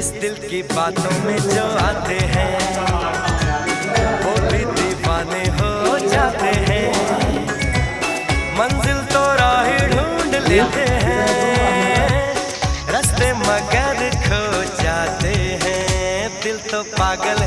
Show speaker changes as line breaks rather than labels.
इस दिल की बातों में जो आते हैं वो भी दीवाने हो जाते हैं। मंजिल तो राह ढूंढ लेते हैं, रास्ते मगर खो जाते हैं। दिल तो पागल